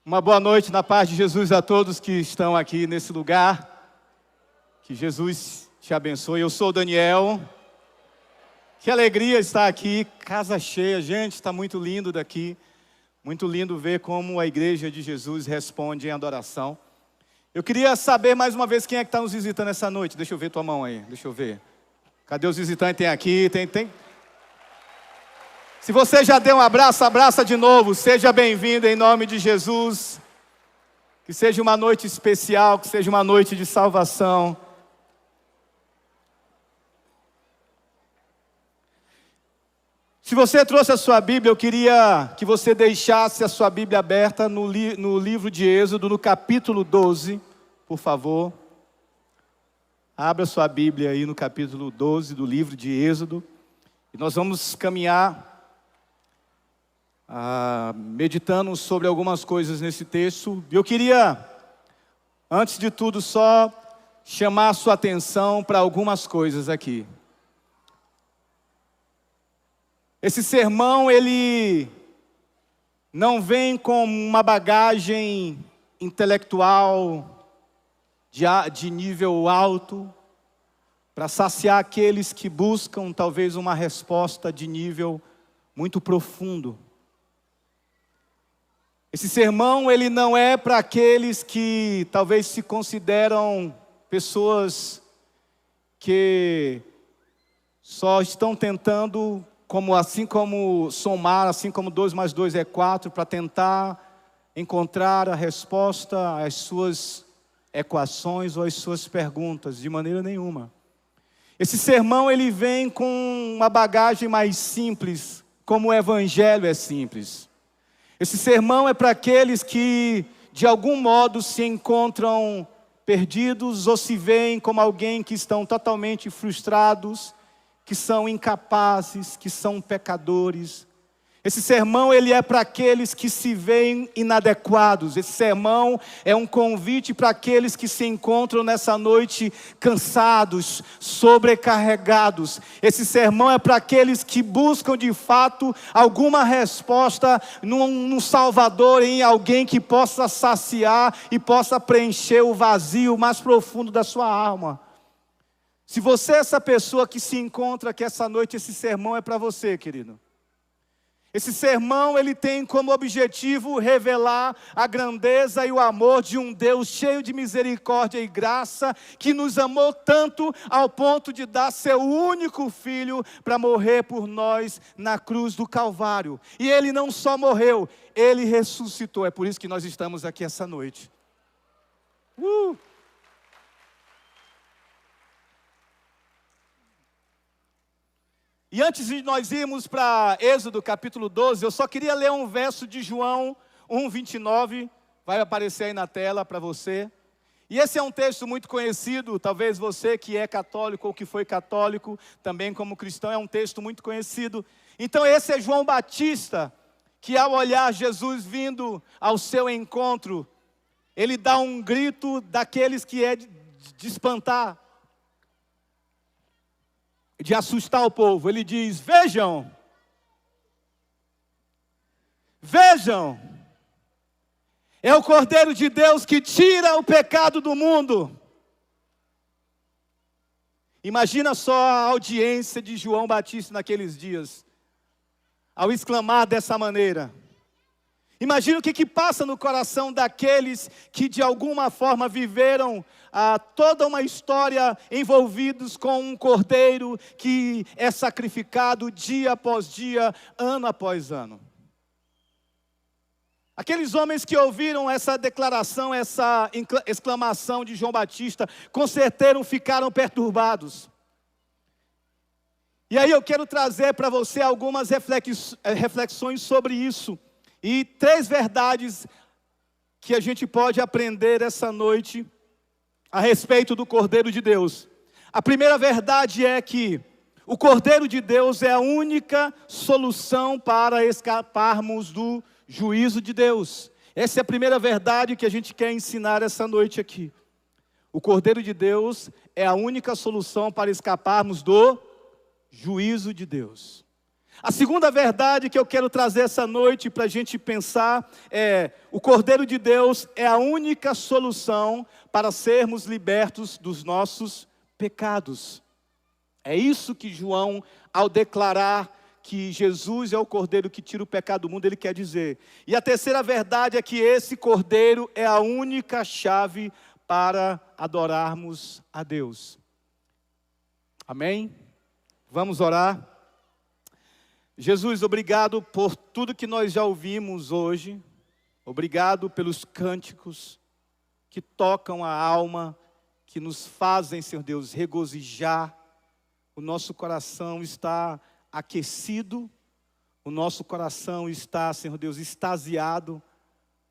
Uma boa noite na paz de Jesus a todos que estão aqui nesse lugar. Que Jesus te abençoe. Eu sou o Daniel. Que alegria estar aqui, casa cheia. Gente, está muito lindo daqui. Muito lindo ver como a igreja de Jesus responde em adoração. Eu queria saber mais uma vez quem é que está nos visitando essa noite. Deixa eu ver tua mão aí, deixa eu ver. Cadê os visitantes? Tem aqui, tem. Se você já deu um abraço, abraça de novo. Seja bem-vindo em nome de Jesus. Que seja uma noite especial, que seja uma noite de salvação. Se você trouxe a sua Bíblia, eu queria que você deixasse a sua Bíblia aberta no livro de Êxodo, no capítulo 12, por favor. Abra sua Bíblia aí no capítulo 12 do livro de Êxodo. E nós vamos caminhar meditando sobre algumas coisas nesse texto. Eu queria, antes de tudo, só chamar a sua atenção para algumas coisas aqui. Esse sermão, ele não vem com uma bagagem intelectual de nível alto, para saciar aqueles que buscam talvez uma resposta de nível muito profundo. Esse sermão, ele não é para aqueles que talvez se consideram pessoas que só estão tentando, assim como somar, assim como 2 mais 2 é 4, para tentar encontrar a resposta às suas equações ou às suas perguntas, de maneira nenhuma. Esse sermão, ele vem com uma bagagem mais simples, como o Evangelho é simples. Esse sermão é para aqueles que, de algum modo, se encontram perdidos ou se veem como alguém que estão totalmente frustrados, que são incapazes, que são pecadores. Esse sermão, ele é para aqueles que se veem inadequados. Esse sermão é um convite para aqueles que se encontram nessa noite cansados, sobrecarregados. Esse sermão é para aqueles que buscam de fato alguma resposta num Salvador, em alguém que possa saciar e possa preencher o vazio mais profundo da sua alma. Se você é essa pessoa que se encontra aqui essa noite, esse sermão é para você, querido. Esse sermão, ele tem como objetivo revelar a grandeza e o amor de um Deus cheio de misericórdia e graça, que nos amou tanto ao ponto de dar seu único filho para morrer por nós na cruz do Calvário. E ele não só morreu, ele ressuscitou. É por isso que nós estamos aqui essa noite. E antes de nós irmos para Êxodo capítulo 12, eu só queria ler um verso de João 1:29, vai aparecer aí na tela para você. E esse é um texto muito conhecido, talvez você que é católico ou que foi católico, também como cristão, é um texto muito conhecido. Então esse é João Batista, que ao olhar Jesus vindo ao seu encontro, ele dá um grito daqueles que é de espantar, de assustar o povo. Ele diz: vejam, é o Cordeiro de Deus que tira o pecado do mundo. Imagina só a audiência de João Batista naqueles dias, ao exclamar dessa maneira. Imagina o que passa no coração daqueles que de alguma forma viveram toda uma história envolvidos com um cordeiro que é sacrificado dia após dia, ano após ano. Aqueles homens que ouviram essa declaração, essa exclamação de João Batista, com certeza ficaram perturbados. E aí eu quero trazer para você algumas reflexões sobre isso. E 3 verdades que a gente pode aprender essa noite a respeito do Cordeiro de Deus. A primeira verdade é que o Cordeiro de Deus é a única solução para escaparmos do juízo de Deus. Essa é a primeira verdade que a gente quer ensinar essa noite aqui. O Cordeiro de Deus é a única solução para escaparmos do juízo de Deus. A segunda verdade que eu quero trazer essa noite para a gente pensar é: o Cordeiro de Deus é a única solução para sermos libertos dos nossos pecados. É isso que João, ao declarar que Jesus é o Cordeiro que tira o pecado do mundo, ele quer dizer. E a terceira verdade é que esse Cordeiro é a única chave para adorarmos a Deus. Amém? Vamos orar. Jesus, obrigado por tudo que nós já ouvimos hoje. Obrigado pelos cânticos que tocam a alma, que nos fazem, Senhor Deus, regozijar. O nosso coração está aquecido, o nosso coração está, Senhor Deus, extasiado,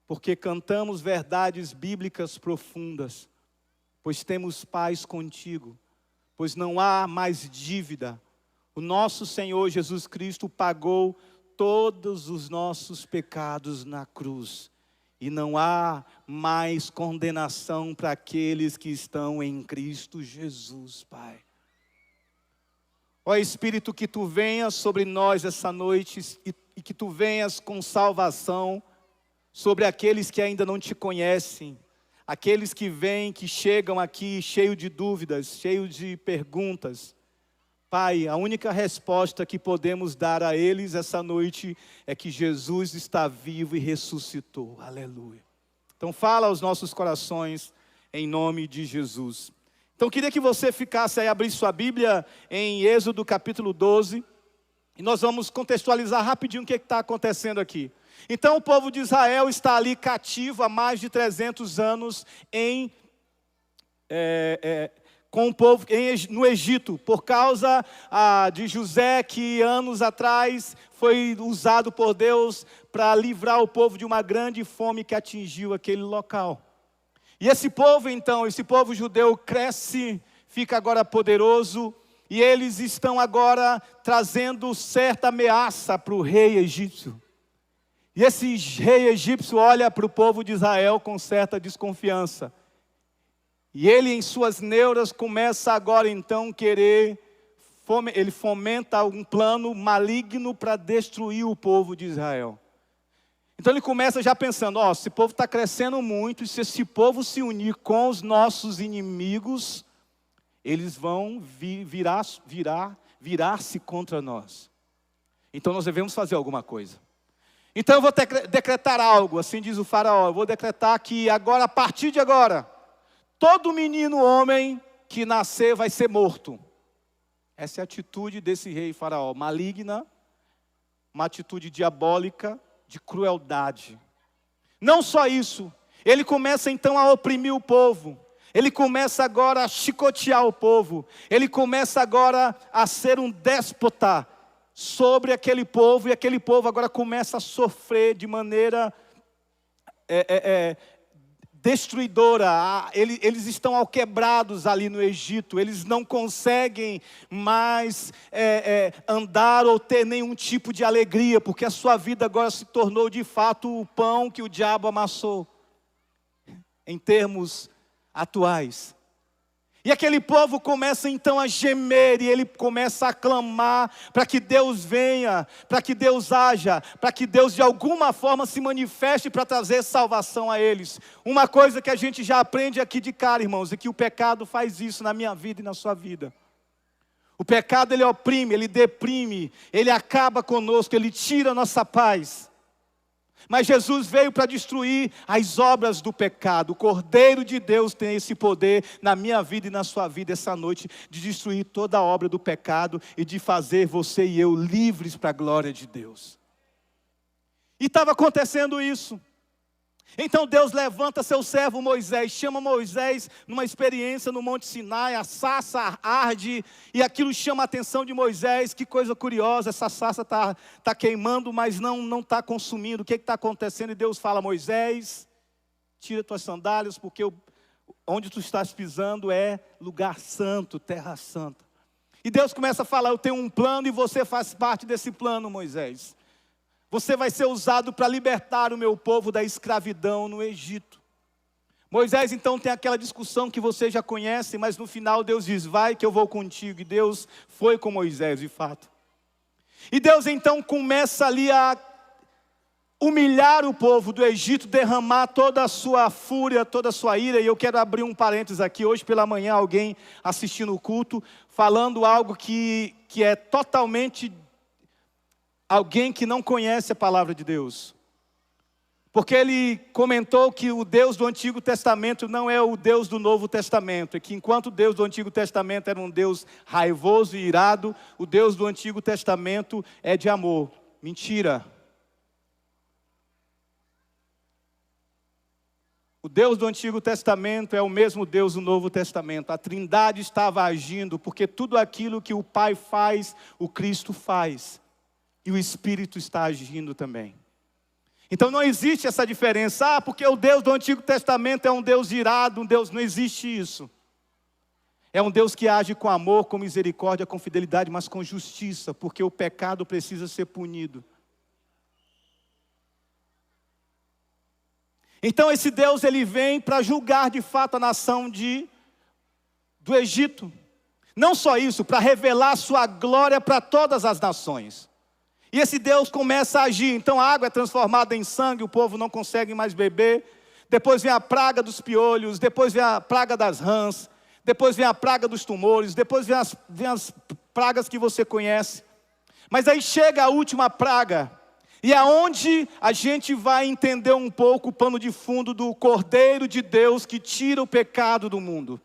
porque cantamos verdades bíblicas profundas, pois temos paz contigo, pois não há mais dívida. O nosso Senhor Jesus Cristo pagou todos os nossos pecados na cruz, e não há mais condenação para aqueles que estão em Cristo Jesus, Pai. Ó Espírito, que Tu venhas sobre nós essa noite e que Tu venhas com salvação sobre aqueles que ainda não Te conhecem, aqueles que vêm, que chegam aqui cheio de dúvidas, cheio de perguntas. Pai, a única resposta que podemos dar a eles essa noite é que Jesus está vivo e ressuscitou. Aleluia. Então fala aos nossos corações em nome de Jesus. Então, eu queria que você ficasse aí, abrisse sua Bíblia em Êxodo capítulo 12. E nós vamos contextualizar rapidinho o que está acontecendo aqui. Então, o povo de Israel está ali cativo há mais de 300 anos com o povo no Egito. Por causa de José, que anos atrás foi usado por Deus para livrar o povo de uma grande fome que atingiu aquele local. E esse povo então, esse povo judeu cresce, fica agora poderoso, e eles estão agora trazendo certa ameaça para o rei egípcio. E esse rei egípcio olha para o povo de Israel com certa desconfiança. E ele em suas neuras começa agora então ele fomenta um plano maligno para destruir o povo de Israel. Então ele começa já pensando, esse povo está crescendo muito, e se esse povo se unir com os nossos inimigos, eles vão virar-se contra nós. Então nós devemos fazer alguma coisa. Então eu vou decretar algo, assim diz o faraó, eu vou decretar que agora, a partir de agora, todo menino homem que nascer vai ser morto. Essa é a atitude desse rei faraó, maligna, uma atitude diabólica, de crueldade. Não só isso, ele começa então a oprimir o povo, ele começa agora a chicotear o povo, ele começa agora a ser um déspota sobre aquele povo, e aquele povo agora começa a sofrer de maneira destruidora. Eles estão alquebrados ali no Egito, eles não conseguem mais andar ou ter nenhum tipo de alegria, porque a sua vida agora se tornou de fato o pão que o diabo amassou, em termos atuais. E aquele povo começa então a gemer, e ele começa a clamar para que Deus venha, para que Deus haja, para que Deus de alguma forma se manifeste para trazer salvação a eles. Uma coisa que a gente já aprende aqui de cara, irmãos, é que o pecado faz isso na minha vida e na sua vida. O pecado, ele oprime, ele deprime, ele acaba conosco, ele tira a nossa paz. Mas Jesus veio para destruir as obras do pecado. O Cordeiro de Deus tem esse poder na minha vida e na sua vida essa noite, de destruir toda a obra do pecado e de fazer você e eu livres para a glória de Deus. E estava acontecendo isso. Então Deus levanta seu servo Moisés, chama Moisés numa experiência no Monte Sinai, a sarça arde, e aquilo chama a atenção de Moisés. Que coisa curiosa, essa sarça está queimando, mas não está consumindo. O que está acontecendo? E Deus fala, Moisés, tira tuas sandálias, porque onde tu estás pisando é lugar santo, terra santa. E Deus começa a falar, eu tenho um plano e você faz parte desse plano, Moisés. Você vai ser usado para libertar o meu povo da escravidão no Egito. Moisés então tem aquela discussão que você já conhece, mas no final Deus diz, vai que eu vou contigo. E Deus foi com Moisés de fato. E Deus então começa ali a humilhar o povo do Egito, derramar toda a sua fúria, toda a sua ira. E eu quero abrir um parênteses aqui. Hoje pela manhã alguém assistindo o culto, falando algo que é totalmente alguém que não conhece a palavra de Deus. Porque ele comentou que o Deus do Antigo Testamento não é o Deus do Novo Testamento. E que enquanto o Deus do Antigo Testamento era um Deus raivoso e irado, o Deus do Antigo Testamento é de amor. Mentira. O Deus do Antigo Testamento é o mesmo Deus do Novo Testamento. A Trindade estava agindo, porque tudo aquilo que o Pai faz, o Cristo faz. E o Espírito está agindo também. Então não existe essa diferença. Porque o Deus do Antigo Testamento é um Deus irado, um Deus... Não existe isso. É um Deus que age com amor, com misericórdia, com fidelidade, mas com justiça. Porque o pecado precisa ser punido. Então esse Deus, ele vem para julgar de fato a nação do Egito. Não só isso, para revelar a sua glória para todas as nações. E esse Deus começa a agir. Então a água é transformada em sangue, o povo não consegue mais beber. Depois vem a praga dos piolhos, depois vem a praga das rãs, depois vem a praga dos tumores, depois vem as pragas que você conhece. Mas aí chega a última praga. E aonde a gente vai entender um pouco o pano de fundo do Cordeiro de Deus que tira o pecado do mundo.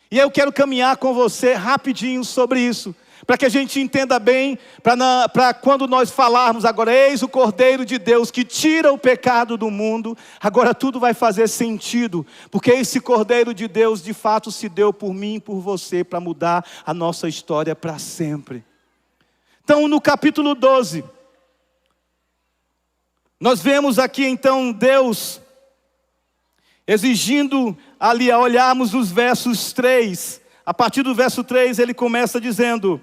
E eu quero caminhar com você rapidinho sobre isso, para que a gente entenda bem, para quando nós falarmos agora, eis o Cordeiro de Deus que tira o pecado do mundo, agora tudo vai fazer sentido, porque esse Cordeiro de Deus de fato se deu por mim e por você, para mudar a nossa história para sempre. Então no capítulo 12... nós vemos aqui então Deus exigindo ali, a olharmos os versos 3. A partir do verso 3 ele começa dizendo: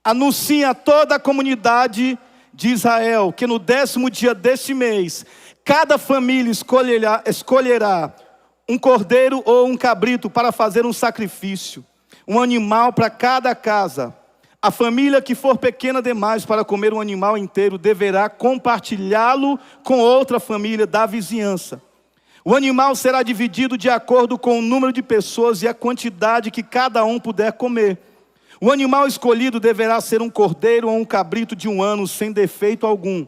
anuncie a toda a comunidade de Israel que no 10º dia deste mês, cada família escolherá um cordeiro ou um cabrito para fazer um sacrifício, um animal para cada casa. A família que for pequena demais para comer um animal inteiro deverá compartilhá-lo com outra família da vizinhança. O animal será dividido de acordo com o número de pessoas e a quantidade que cada um puder comer. O animal escolhido deverá ser um cordeiro ou um cabrito de 1 ano, sem defeito algum.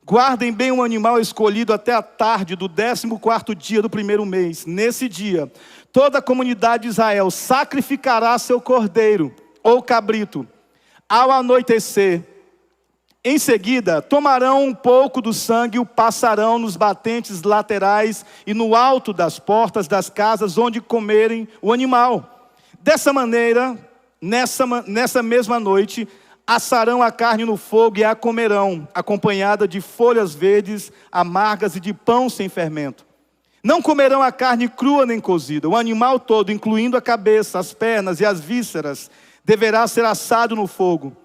Guardem bem o animal escolhido até a tarde do 14º dia do 1º mês. Nesse dia, toda a comunidade de Israel sacrificará seu cordeiro ou cabrito. Ao anoitecer, em seguida, tomarão um pouco do sangue e o passarão nos batentes laterais e no alto das portas das casas onde comerem o animal. Dessa maneira, nessa mesma noite, assarão a carne no fogo e a comerão, acompanhada de folhas verdes, amargas e de pão sem fermento. Não comerão a carne crua nem cozida. O animal todo, incluindo a cabeça, as pernas e as vísceras, deverá ser assado no fogo.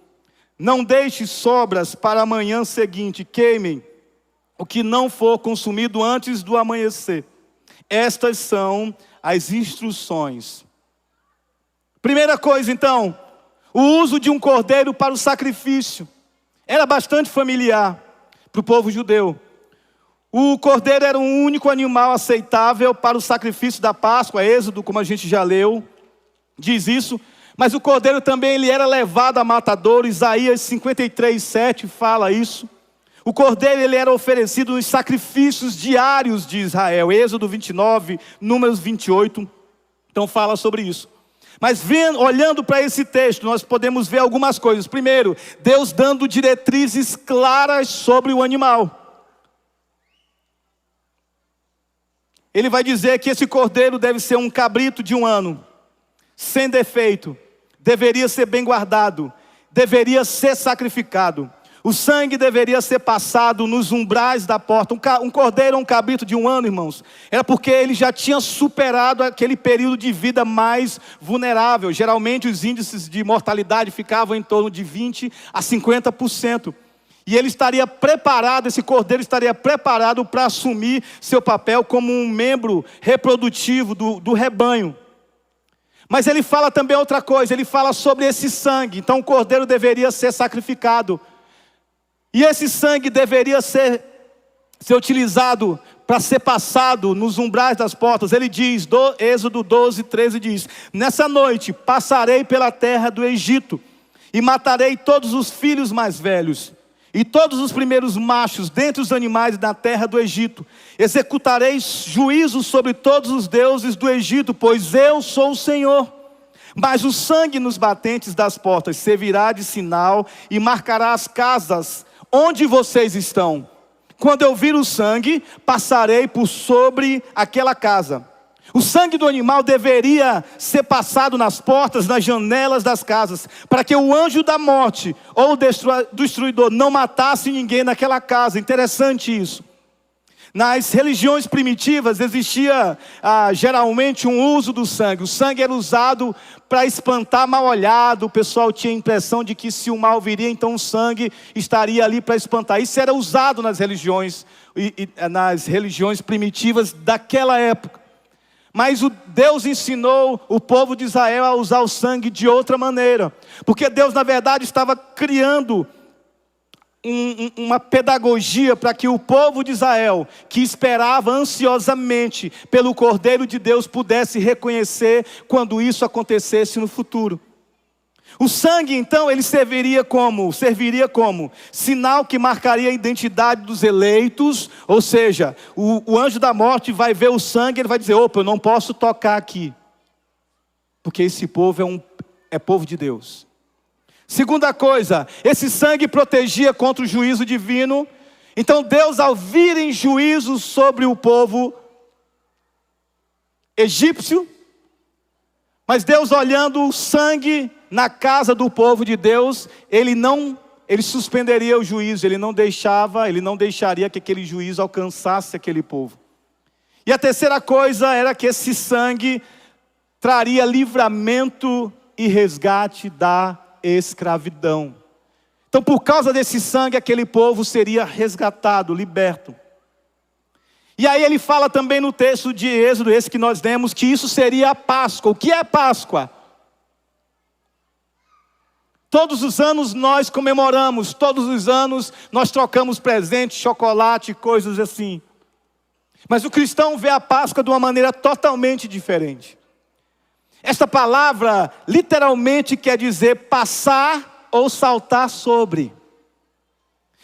Não deixe sobras para a manhã seguinte. Queimem o que não for consumido antes do amanhecer. Estas são as instruções. Primeira coisa então, o uso de um cordeiro para o sacrifício. Era bastante familiar para o povo judeu. O cordeiro era o único animal aceitável para o sacrifício da Páscoa. Êxodo, como a gente já leu, diz isso. Mas o cordeiro também ele era levado a matadouro. Isaías 53:7 fala isso. O cordeiro ele era oferecido nos sacrifícios diários de Israel. Êxodo 29, Números 28. Então fala sobre isso. Mas olhando para esse texto, nós podemos ver algumas coisas. Primeiro, Deus dando diretrizes claras sobre o animal. Ele vai dizer que esse cordeiro deve ser um cabrito de 1 ano. Sem defeito, deveria ser bem guardado, deveria ser sacrificado. O sangue deveria ser passado nos umbrais da porta. Um cordeiro ou um cabrito de 1 ano, irmãos, era porque ele já tinha superado aquele período de vida mais vulnerável. Geralmente os índices de mortalidade ficavam em torno de 20% a 50%. E ele estaria preparado, esse cordeiro estaria preparado para assumir seu papel como um membro reprodutivo do rebanho. Mas ele fala também outra coisa, ele fala sobre esse sangue. Então o cordeiro deveria ser sacrificado. E esse sangue deveria ser utilizado para ser passado nos umbrais das portas. Ele diz, Êxodo 12, 13 diz: nessa noite passarei pela terra do Egito, e matarei todos os filhos mais velhos, e todos os primeiros machos dentre os animais da terra do Egito. Executarei juízo sobre todos os deuses do Egito, pois eu sou o Senhor. Mas o sangue nos batentes das portas servirá de sinal e marcará as casas onde vocês estão. Quando eu vir o sangue, passarei por sobre aquela casa. O sangue do animal deveria ser passado nas portas, nas janelas das casas, para que o anjo da morte ou o destruidor não matasse ninguém naquela casa. Interessante isso. Nas religiões primitivas existia geralmente um uso do sangue. O sangue era usado para espantar mal-olhado. O pessoal tinha a impressão de que se o mal viria, então o sangue estaria ali para espantar. Isso era usado nas religiões primitivas daquela época. Mas Deus ensinou o povo de Israel a usar o sangue de outra maneira. Porque Deus, na verdade, estava criando uma pedagogia para que o povo de Israel, que esperava ansiosamente pelo Cordeiro de Deus, pudesse reconhecer quando isso acontecesse no futuro. O sangue, então, ele serviria como sinal que marcaria a identidade dos eleitos. Ou seja, o anjo da morte vai ver o sangue, ele vai dizer: opa, eu não posso tocar aqui, porque esse povo é povo de Deus. Segunda coisa, esse sangue protegia contra o juízo divino. Então Deus, ao vir em juízo sobre o povo egípcio, mas Deus, olhando o sangue na casa do povo de Deus, ele suspenderia o juízo, ele não deixaria que aquele juízo alcançasse aquele povo. E a terceira coisa era que esse sangue traria livramento e resgate da escravidão. Então, por causa desse sangue, aquele povo seria resgatado, liberto. E aí ele fala também no texto de Êxodo, esse que nós lemos, que isso seria a Páscoa. O que é Páscoa? Todos os anos nós comemoramos, todos os anos nós trocamos presentes, chocolate, coisas assim. Mas o cristão vê a Páscoa de uma maneira totalmente diferente. Esta palavra literalmente quer dizer passar ou saltar sobre.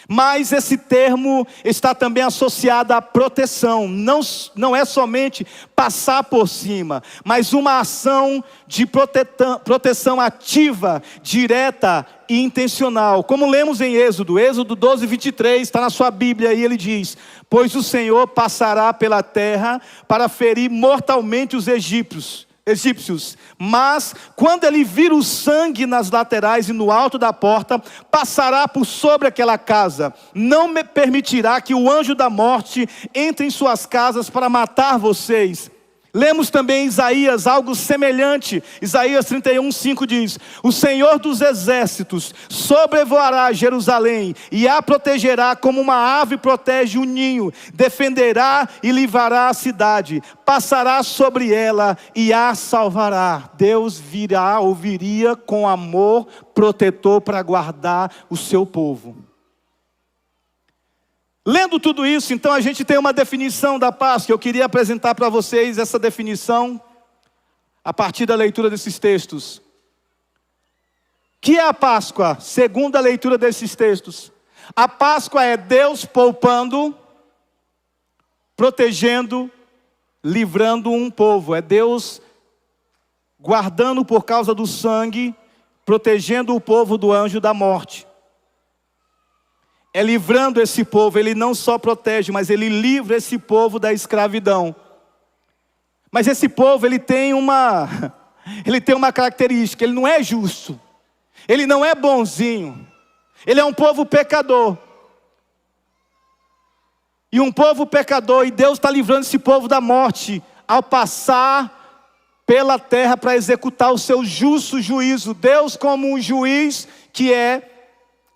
Mas esse termo está também associado à proteção. Não é somente passar por cima, mas uma ação de proteção ativa, direta e intencional. Como lemos em Êxodo 12, 23, está na sua Bíblia, e ele diz: pois o Senhor passará pela terra para ferir mortalmente os egípcios. Mas quando ele vir o sangue nas laterais e no alto da porta, passará por sobre aquela casa. Não me permitirá que o anjo da morte entre em suas casas para matar vocês. Lemos também em Isaías algo semelhante. Isaías 31, 5 diz: o Senhor dos exércitos sobrevoará Jerusalém e a protegerá como uma ave protege o ninho. Defenderá e livrará a cidade. Passará sobre ela e a salvará. Deus viria com amor protetor para guardar o seu povo. Lendo tudo isso, então a gente tem uma definição da Páscoa. Eu queria apresentar para vocês essa definição a partir da leitura desses textos. O que é a Páscoa? Segundo a leitura desses textos, a Páscoa é Deus poupando, protegendo, livrando um povo. É Deus guardando por causa do sangue, protegendo o povo do anjo da morte. É livrando esse povo. Ele não só protege, mas ele livra esse povo da escravidão. Mas esse povo, ele tem uma característica: ele não é justo, ele não é bonzinho, ele é um povo pecador. E um povo pecador, e Deus está livrando esse povo da morte, ao passar pela terra para executar o seu justo juízo. Deus, como um juiz que é,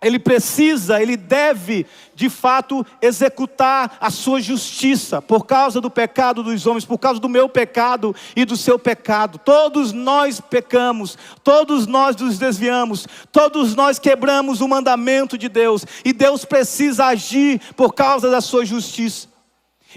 ele deve, de fato, executar a sua justiça, por causa do pecado dos homens, por causa do meu pecado e do seu pecado. Todos nós pecamos, todos nós nos desviamos, todos nós quebramos o mandamento de Deus, e Deus precisa agir por causa da sua justiça.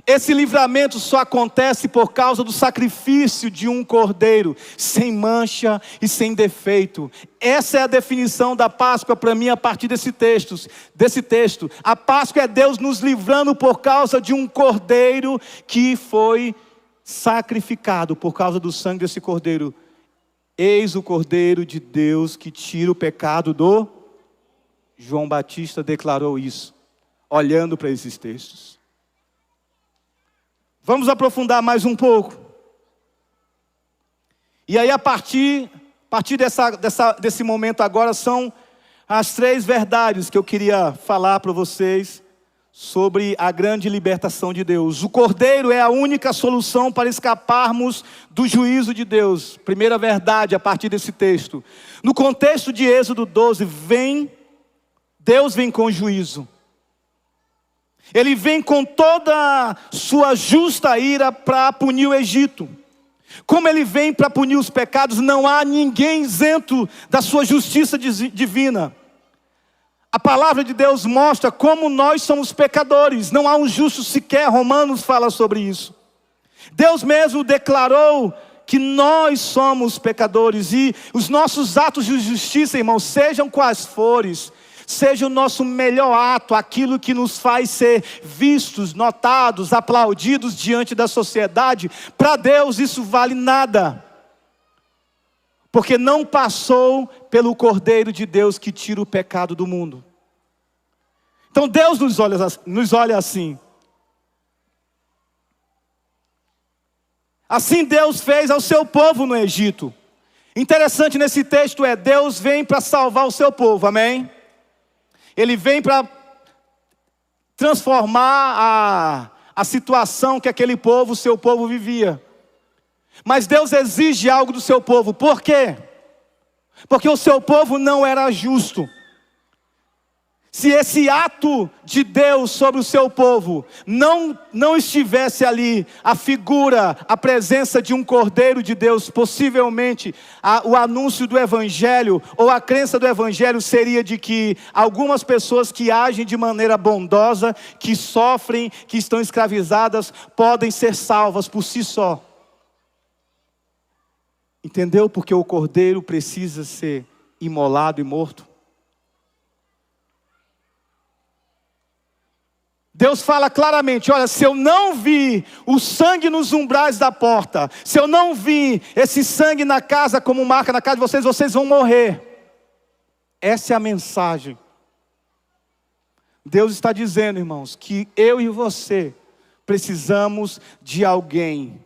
Esse livramento só acontece por causa do sacrifício de um cordeiro, sem mancha e sem defeito. Essa é a definição da Páscoa para mim a partir desse texto. A Páscoa é Deus nos livrando por causa de um cordeiro que foi sacrificado por causa do sangue desse cordeiro. Eis o cordeiro de Deus que tira o pecado do... João Batista declarou isso, olhando para esses textos. Vamos aprofundar mais um pouco. E aí a partir desse momento agora são as 3 verdades que eu queria falar para vocês sobre a grande libertação de Deus. O Cordeiro é a única solução para escaparmos do juízo de Deus. Primeira verdade a partir desse texto. No contexto de Êxodo 12, Deus vem com juízo. Ele vem com toda a sua justa ira para punir o Egito. Como ele vem para punir os pecados, não há ninguém isento da sua justiça divina. A palavra de Deus mostra como nós somos pecadores. Não há um justo sequer, Romanos fala sobre isso. Deus mesmo declarou que nós somos pecadores. E os nossos atos de justiça, irmãos, sejam quais forem, seja o nosso melhor ato, aquilo que nos faz ser vistos, notados, aplaudidos diante da sociedade, para Deus isso vale nada. Porque não passou pelo Cordeiro de Deus que tira o pecado do mundo. Então Deus nos olha assim. Assim Deus fez ao seu povo no Egito. Interessante nesse texto Deus vem para salvar o seu povo, amém? Ele vem para transformar a situação que aquele povo, seu povo vivia. Mas Deus exige algo do seu povo. Por quê? Porque o seu povo não era justo. Se esse ato de Deus sobre o seu povo não estivesse ali, a figura, a presença de um Cordeiro de Deus, possivelmente o anúncio do Evangelho, ou a crença do Evangelho seria de que algumas pessoas que agem de maneira bondosa, que sofrem, que estão escravizadas, podem ser salvas por si só. Entendeu? Porque o Cordeiro precisa ser imolado e morto. Deus fala claramente, olha, se eu não vi o sangue nos umbrais da porta, se eu não vi esse sangue na casa como marca na casa de vocês, vocês vão morrer. Essa é a mensagem. Deus está dizendo, irmãos, que eu e você precisamos de alguém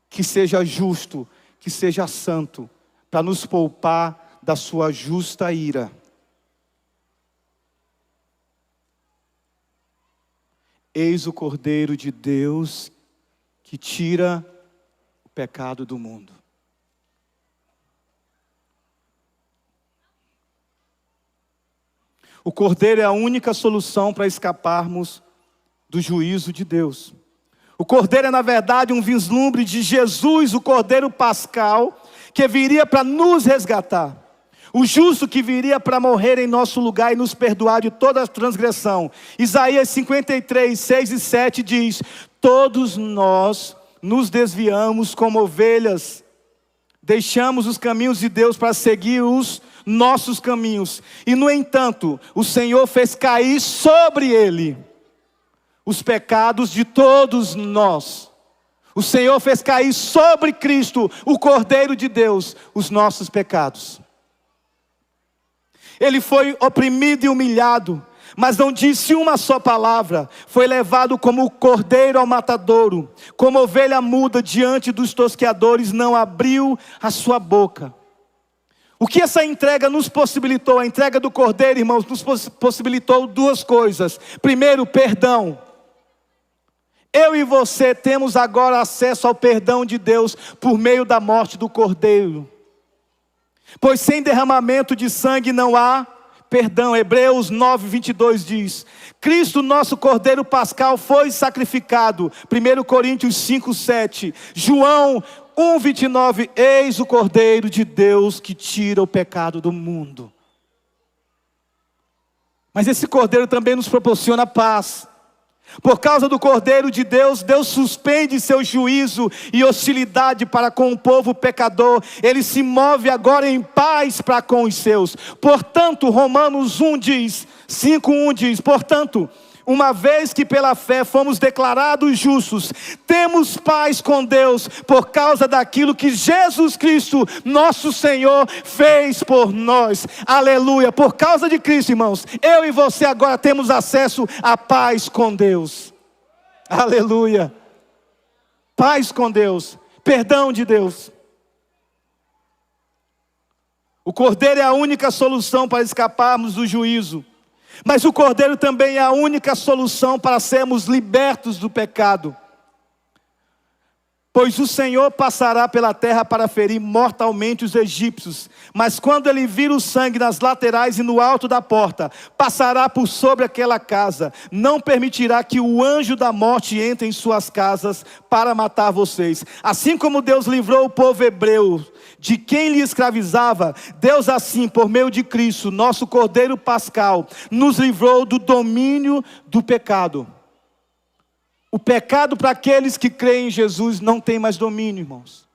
que seja justo, que seja santo, para nos poupar da sua justa ira. Eis o Cordeiro de Deus que tira o pecado do mundo. O Cordeiro é a única solução para escaparmos do juízo de Deus. O Cordeiro é, na verdade, um vislumbre de Jesus, o Cordeiro Pascal, que viria para nos resgatar. O justo que viria para morrer em nosso lugar e nos perdoar de toda a transgressão. Isaías 53, 6 e 7 diz: todos nós nos desviamos como ovelhas, deixamos os caminhos de Deus para seguir os nossos caminhos. E no entanto, o Senhor fez cair sobre ele os pecados de todos nós. O Senhor fez cair sobre Cristo, o Cordeiro de Deus, os nossos pecados. Ele foi oprimido e humilhado, mas não disse uma só palavra. Foi levado como cordeiro ao matadouro, como ovelha muda diante dos tosqueadores, não abriu a sua boca. O que essa entrega nos possibilitou? A entrega do cordeiro, irmãos, nos possibilitou 2 coisas. Primeiro, perdão. Eu e você temos agora acesso ao perdão de Deus por meio da morte do cordeiro. Pois sem derramamento de sangue não há perdão. Hebreus 9:22 diz: Cristo, nosso Cordeiro Pascal, foi sacrificado. 1 Coríntios 5:7. João 1:29. Eis o Cordeiro de Deus que tira o pecado do mundo. Mas esse Cordeiro também nos proporciona paz. Por causa do Cordeiro de Deus, Deus suspende seu juízo e hostilidade para com o povo pecador. Ele se move agora em paz para com os seus. Portanto, Romanos 5:1 diz: portanto, uma vez que pela fé fomos declarados justos, temos paz com Deus por causa daquilo que Jesus Cristo, nosso Senhor, fez por nós. Aleluia! Por causa de Cristo, irmãos, eu e você agora temos acesso à paz com Deus. Aleluia! Paz com Deus, perdão de Deus. O Cordeiro é a única solução para escaparmos do juízo. Mas o Cordeiro também é a única solução para sermos libertos do pecado. Pois o Senhor passará pela terra para ferir mortalmente os egípcios. Mas quando ele vir o sangue nas laterais e no alto da porta, passará por sobre aquela casa. Não permitirá que o anjo da morte entre em suas casas para matar vocês. Assim como Deus livrou o povo hebreu de quem lhe escravizava, Deus assim, por meio de Cristo, nosso Cordeiro Pascal, nos livrou do domínio do pecado. O pecado para aqueles que creem em Jesus não tem mais domínio, irmãos.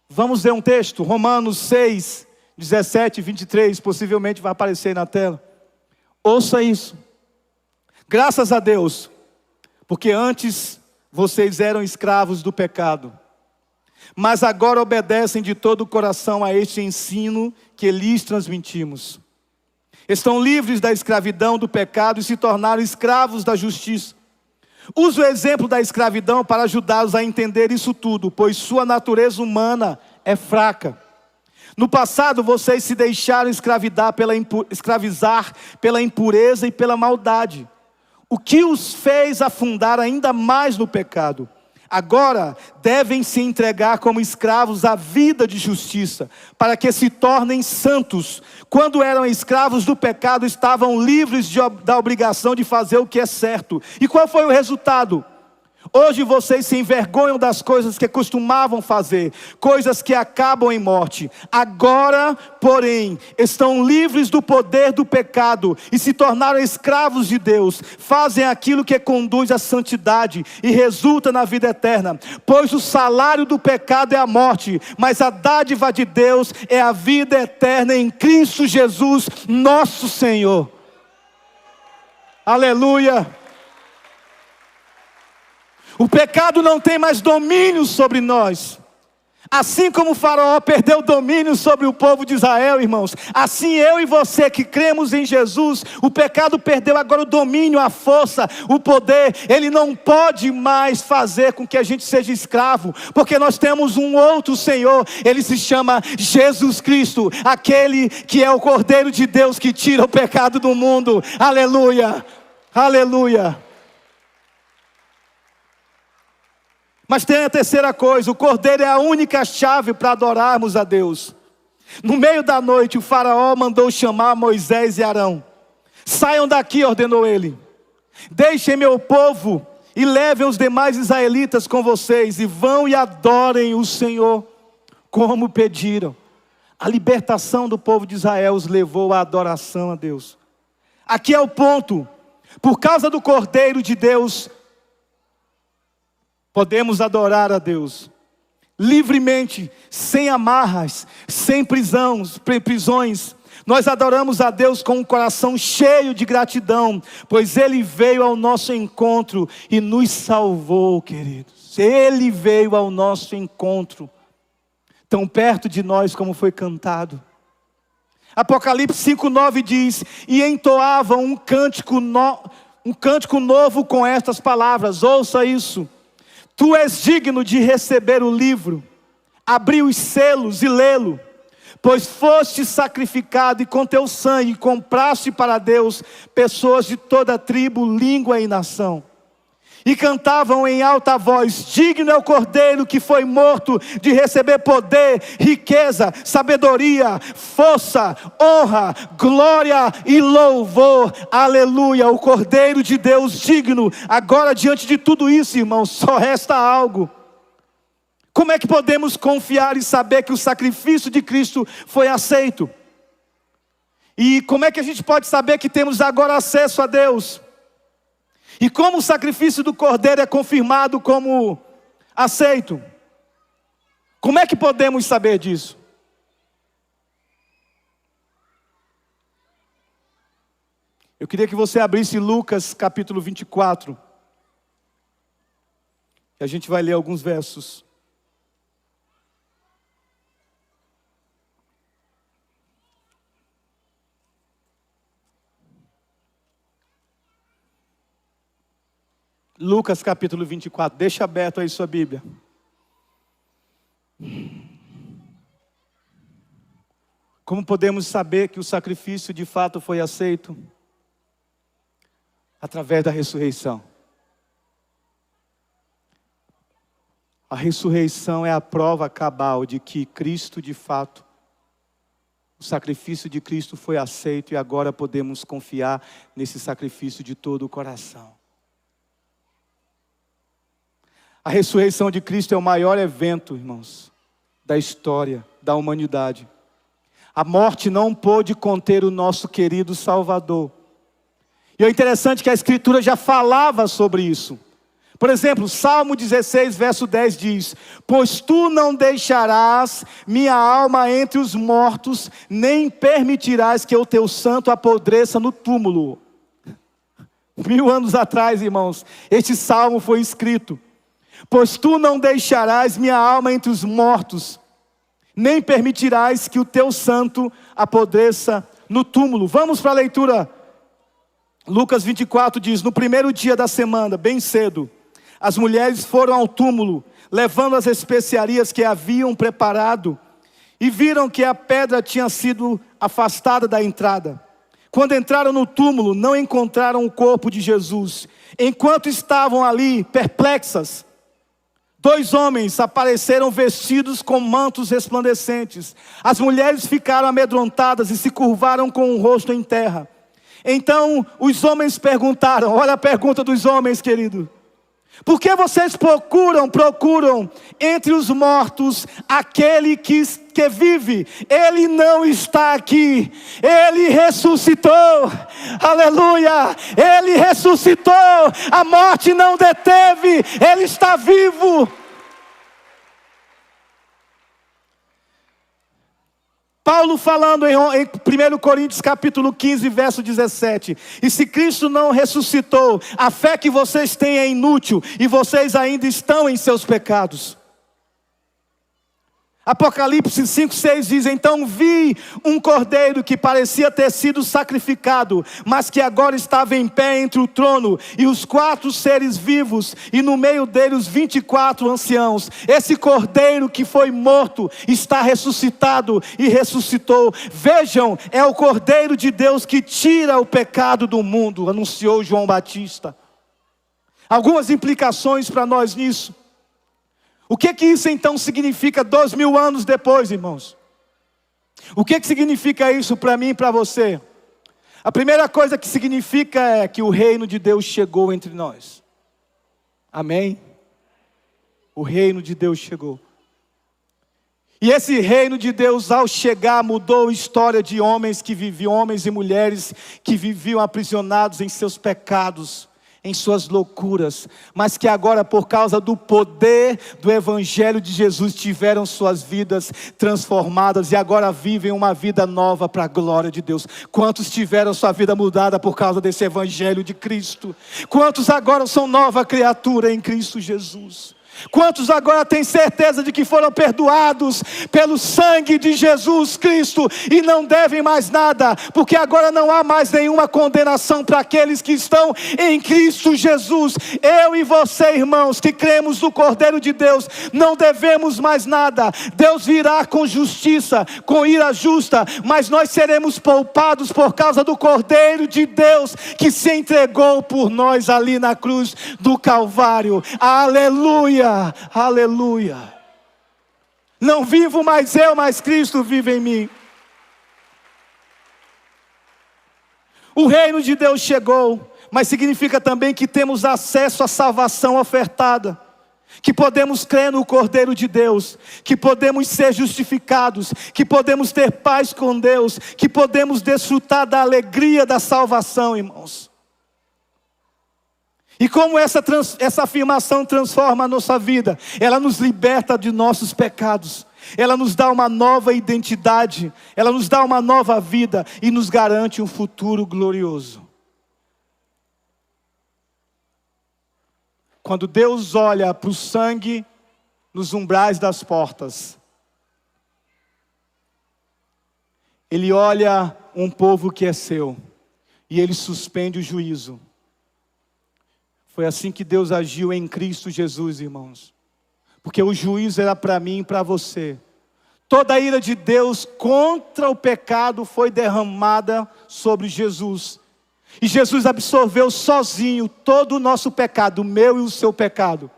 Vamos ler um texto, Romanos 6, 17 e 23, possivelmente vai aparecer aí na tela. Ouça isso. Graças a Deus, porque antes vocês eram escravos do pecado, mas agora obedecem de todo o coração a este ensino que lhes transmitimos. Estão livres da escravidão do pecado e se tornaram escravos da justiça. Uso o exemplo da escravidão para ajudá-los a entender isso tudo, pois sua natureza humana é fraca. No passado vocês se deixaram escravizar pela impureza e pela maldade, o que os fez afundar ainda mais no pecado. Agora devem se entregar como escravos à vida de justiça, para que se tornem santos. Quando eram escravos do pecado, estavam livres da obrigação de fazer o que é certo. E qual foi o resultado? Hoje vocês se envergonham das coisas que costumavam fazer, coisas que acabam em morte. Agora, porém, estão livres do poder do pecado e se tornaram escravos de Deus. Fazem aquilo que conduz à santidade e resulta na vida eterna. Pois o salário do pecado é a morte, mas a dádiva de Deus é a vida eterna em Cristo Jesus, nosso Senhor. Aleluia! O pecado não tem mais domínio sobre nós. Assim como o faraó perdeu o domínio sobre o povo de Israel, irmãos, assim eu e você que cremos em Jesus, o pecado perdeu agora o domínio, a força, o poder. Ele não pode mais fazer com que a gente seja escravo, porque nós temos um outro Senhor. Ele se chama Jesus Cristo, aquele que é o Cordeiro de Deus que tira o pecado do mundo. Aleluia, aleluia. Mas tem a terceira coisa, o Cordeiro é a única chave para adorarmos a Deus. No meio da noite o faraó mandou chamar Moisés e Arão. Saiam daqui, ordenou ele. Deixem meu povo e levem os demais israelitas com vocês e vão e adorem o Senhor, como pediram. A libertação do povo de Israel os levou à adoração a Deus. Aqui é o ponto, por causa do Cordeiro de Deus, podemos adorar a Deus livremente, sem amarras, sem prisões. Nós adoramos a Deus com um coração cheio de gratidão, pois Ele veio ao nosso encontro e nos salvou, queridos. Ele veio ao nosso encontro, tão perto de nós como foi cantado. Apocalipse 5:9 diz: e entoavam um cântico novo com estas palavras. Ouça isso. Tu és digno de receber o livro, abrir os selos e lê-lo, pois foste sacrificado e com teu sangue compraste para Deus pessoas de toda tribo, língua e nação. E cantavam em alta voz: digno é o Cordeiro que foi morto de receber poder, riqueza, sabedoria, força, honra, glória e louvor. Aleluia, o Cordeiro de Deus digno. Agora, diante de tudo isso, irmãos, só resta algo. Como é que podemos confiar e saber que o sacrifício de Cristo foi aceito? E como é que a gente pode saber que temos agora acesso a Deus? E como o sacrifício do Cordeiro é confirmado como aceito? Como é que podemos saber disso? Eu queria que você abrisse Lucas capítulo 24. E a gente vai ler alguns versos. Lucas capítulo 24, deixa aberto aí sua Bíblia. Como podemos saber que o sacrifício de fato foi aceito? Através da ressurreição. A ressurreição é a prova cabal de que Cristo de fato, o sacrifício de Cristo foi aceito e agora podemos confiar nesse sacrifício de todo o coração. A ressurreição de Cristo é o maior evento, irmãos, da história da humanidade. A morte não pôde conter o nosso querido Salvador. E é interessante que a Escritura já falava sobre isso. Por exemplo, Salmo 16, verso 10 diz: pois tu não deixarás minha alma entre os mortos, nem permitirás que o teu santo apodreça no túmulo. 1000 anos atrás, irmãos, este salmo foi escrito. Pois tu não deixarás minha alma entre os mortos, nem permitirás que o teu santo apodreça no túmulo. Vamos para a leitura. Lucas 24 diz: no primeiro dia da semana, bem cedo, as mulheres foram ao túmulo, levando as especiarias que haviam preparado, e viram que a pedra tinha sido afastada da entrada. Quando entraram no túmulo, não encontraram o corpo de Jesus. Enquanto estavam ali, perplexas, 2 homens apareceram vestidos com mantos resplandecentes. As mulheres ficaram amedrontadas e se curvaram com o rosto em terra. Então os homens perguntaram, olha a pergunta dos homens, querido: por que vocês procuram entre os mortos aquele que vive? Ele não está aqui, Ele ressuscitou, aleluia, Ele ressuscitou, a morte não deteve, Ele está vivo. Paulo falando em 1 Coríntios capítulo 15, verso 17. E se Cristo não ressuscitou, a fé que vocês têm é inútil, e vocês ainda estão em seus pecados. Apocalipse 5:6 diz: então vi um cordeiro que parecia ter sido sacrificado, mas que agora estava em pé entre o trono e os 4 seres vivos, e no meio dele os 24 anciãos. Esse cordeiro que foi morto está ressuscitado e ressuscitou. Vejam, é o Cordeiro de Deus que tira o pecado do mundo, anunciou João Batista. Algumas implicações para nós nisso. O que isso então significa 2000 anos depois, irmãos? O que significa isso para mim e para você? A primeira coisa que significa é que o reino de Deus chegou entre nós. Amém? O reino de Deus chegou. E esse reino de Deus, ao chegar, mudou a história de homens e mulheres que viviam aprisionados em seus pecados, em suas loucuras, mas que agora, por causa do poder do Evangelho de Jesus, tiveram suas vidas transformadas e agora vivem uma vida nova para a glória de Deus. Quantos tiveram sua vida mudada por causa desse Evangelho de Cristo? Quantos agora são nova criatura em Cristo Jesus? Quantos agora têm certeza de que foram perdoados pelo sangue de Jesus Cristo e não devem mais nada, porque agora não há mais nenhuma condenação para aqueles que estão em Cristo Jesus. Eu e você, irmãos, que cremos no Cordeiro de Deus, não devemos mais nada. Deus virá com justiça, com ira justa, mas nós seremos poupados por causa do Cordeiro de Deus que se entregou por nós ali na cruz do Calvário. Aleluia! Aleluia. Não vivo mais eu, mas Cristo vive em mim. O reino de Deus chegou, mas significa também que temos acesso à salvação ofertada, que podemos crer no Cordeiro de Deus, que podemos ser justificados, que podemos ter paz com Deus, que podemos desfrutar da alegria da salvação, irmãos. E como essa afirmação transforma a nossa vida? Ela nos liberta de nossos pecados. Ela nos dá uma nova identidade. Ela nos dá uma nova vida e nos garante um futuro glorioso. Quando Deus olha para o sangue nos umbrais das portas, Ele olha um povo que é seu e Ele suspende o juízo. Foi assim que Deus agiu em Cristo Jesus, irmãos. Porque o juízo era para mim e para você. Toda a ira de Deus contra o pecado foi derramada sobre Jesus. E Jesus absorveu sozinho todo o nosso pecado, o meu e o seu pecado.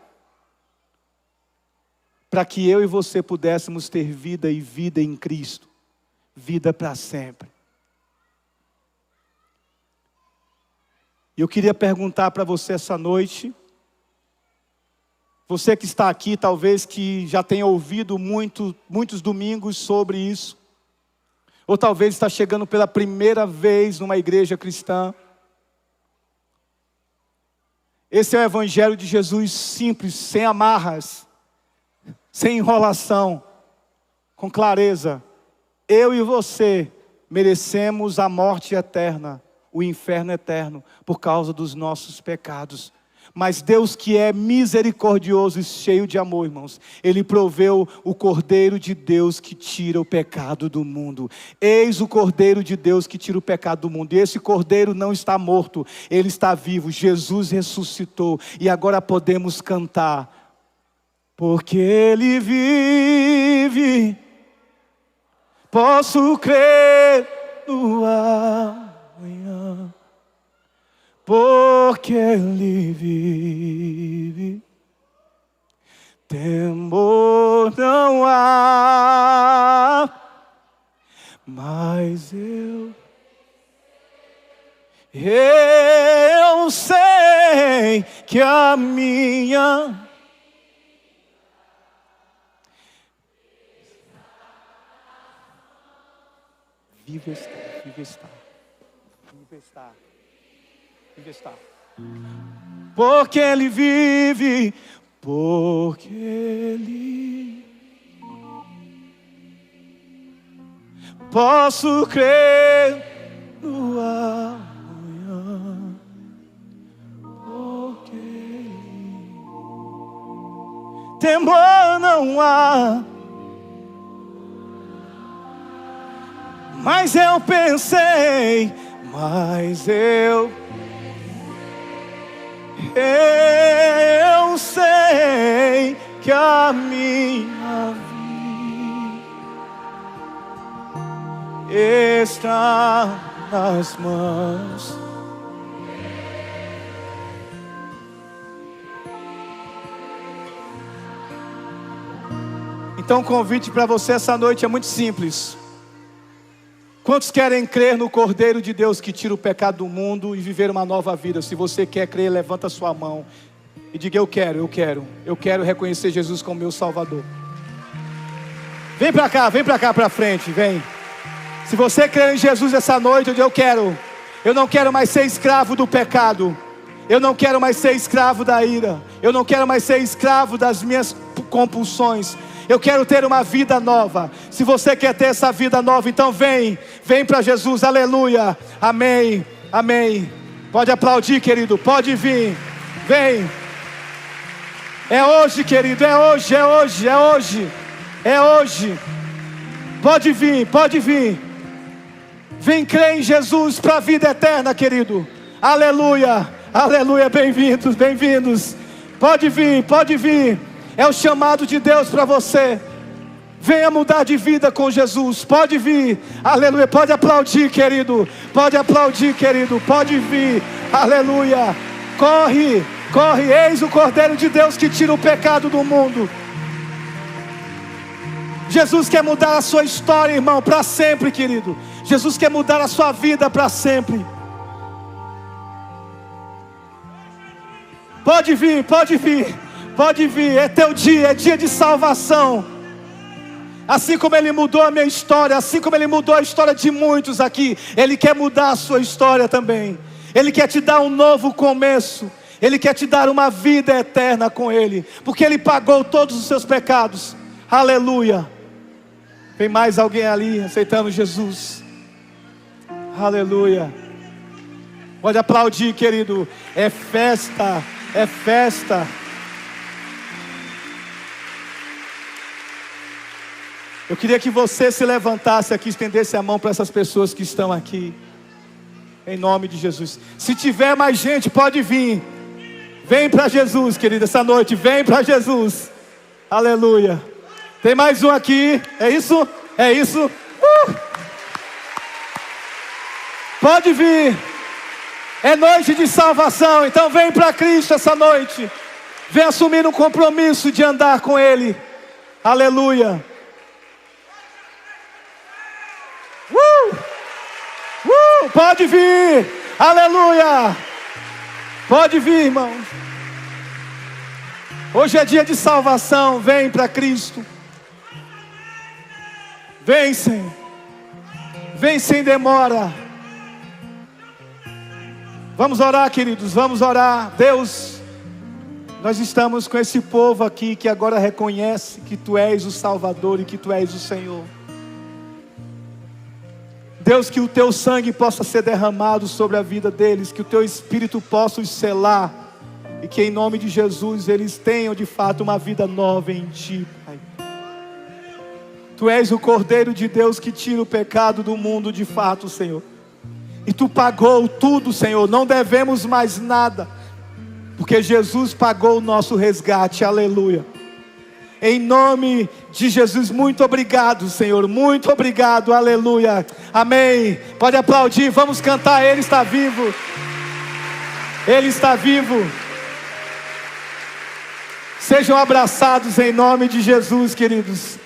Para que eu e você pudéssemos ter vida e vida em Cristo. Vida para sempre. E eu queria perguntar para você essa noite, você que está aqui, talvez que já tenha ouvido muitos domingos sobre isso, ou talvez está chegando pela primeira vez numa igreja cristã. Esse é o Evangelho de Jesus simples, sem amarras, sem enrolação, com clareza. Eu e você merecemos a morte eterna, o inferno eterno, por causa dos nossos pecados. Mas Deus, que é misericordioso e cheio de amor, irmãos, Ele proveu o Cordeiro de Deus que tira o pecado do mundo. Eis o Cordeiro de Deus que tira o pecado do mundo. E esse Cordeiro não está morto, Ele está vivo. Jesus ressuscitou e agora podemos cantar. Porque Ele vive, posso crer no amanhã. Porque Ele vive, temor não há, mas eu sei que a minha vive está. Porque Ele vive, porque Ele posso crer no amanhã, porque Ele temor não há. Mas eu pensei, eu sei que a minha vida está nas mãos. Então o convite para você essa noite é muito simples. Quantos querem crer no Cordeiro de Deus que tira o pecado do mundo e viver uma nova vida? Se você quer crer, levanta a sua mão e diga: eu quero reconhecer Jesus como meu Salvador. Vem para cá para frente, vem. Se você crer em Jesus essa noite, eu digo: eu não quero mais ser escravo do pecado. Eu não quero mais ser escravo da ira. Eu não quero mais ser escravo das minhas compulsões. Eu quero ter uma vida nova. Se você quer ter essa vida nova, então vem para Jesus, aleluia, amém, amém. Pode aplaudir, querido, pode vir, vem. É hoje, querido, é hoje, é hoje, é hoje, é hoje. Pode vir, pode vir. Vem crer em Jesus para a vida eterna, querido. Aleluia, aleluia, bem-vindos, bem-vindos. Pode vir, pode vir. É o chamado de Deus para você. Venha mudar de vida com Jesus. Pode vir, aleluia. Pode aplaudir, querido. Pode aplaudir, querido. Pode vir, aleluia. Corre, corre. Eis o Cordeiro de Deus que tira o pecado do mundo. Jesus quer mudar a sua história, irmão, para sempre, querido. Jesus quer mudar a sua vida para sempre. Pode vir, pode vir. Pode vir, é teu dia, é dia de salvação. Assim como Ele mudou a minha história, assim como Ele mudou a história de muitos aqui, Ele quer mudar a sua história também. Ele quer te dar um novo começo. Ele quer te dar uma vida eterna com Ele, porque Ele pagou todos os seus pecados. Aleluia. Tem mais alguém ali aceitando Jesus? Aleluia. Pode aplaudir, querido. É festa, é festa. Eu queria que você se levantasse aqui, estendesse a mão para essas pessoas que estão aqui. Em nome de Jesus. Se tiver mais gente, pode vir. Vem para Jesus, querido, essa noite. Vem para Jesus. Aleluia. Tem mais um aqui. É isso? É isso? Pode vir. É noite de salvação. Então vem para Cristo essa noite. Vem assumir um compromisso de andar com Ele. Aleluia. Pode vir, aleluia. Pode vir, irmão. Hoje é dia de salvação. Vem para Cristo. Vem, Senhor. Vem sem demora. Vamos orar, queridos, vamos orar. Deus, nós estamos com esse povo aqui que agora reconhece que Tu és o Salvador e que Tu és o Senhor. Deus, que o Teu sangue possa ser derramado sobre a vida deles, que o Teu Espírito possa os selar, e que em nome de Jesus eles tenham de fato uma vida nova em Ti, Pai. Tu és o Cordeiro de Deus que tira o pecado do mundo de fato, Senhor. E Tu pagou tudo, Senhor, não devemos mais nada, porque Jesus pagou o nosso resgate, aleluia. Em nome de Jesus, muito obrigado, Senhor, muito obrigado, aleluia, amém. Pode aplaudir, vamos cantar, Ele está vivo, Ele está vivo. Sejam abraçados em nome de Jesus, queridos.